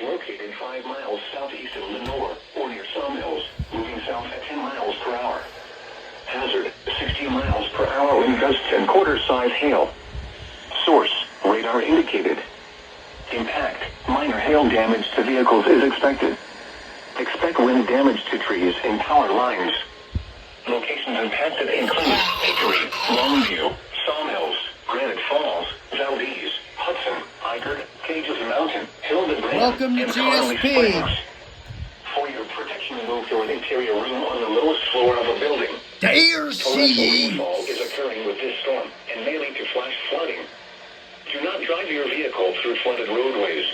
located 5 miles southeast of Lenore, or near Sawmills, moving south at 10 miles per hour. Hazard, 60 miles per hour wind gusts and quarter-size hail. Source, radar indicated. Impact, minor hail damage to vehicles is expected. Expect wind damage to trees and power lines. Locations impacted include Hickory, Longview, Sawmills, Granite Falls, Valdez, Hudson, Eikert, Cages Mountain, Hilda Grant, Welcome to and Connolly GSP. Springs. For your protection, move to an interior room on the lowest floor of a building. Dare see Torrential ye. rainfall is occurring with this storm and may lead to flash flooding. Do not drive your vehicle through flooded roadways.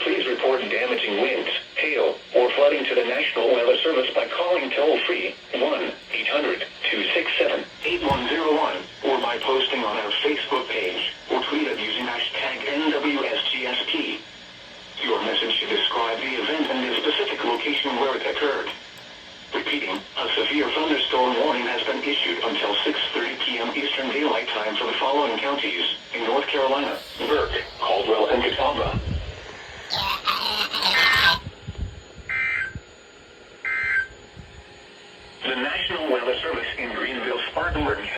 Please report damaging winds, hail, or flooding to the National Weather Service by calling toll-free 1-800-267-8101 or by posting on our Facebook page or tweet it using hashtag NWSGSP. Your message should describe the event and the specific location where it occurred. Repeating, a severe thunderstorm warning has been issued until 6:30 p.m. Eastern Daylight Time for the following counties in North Carolina: Burke,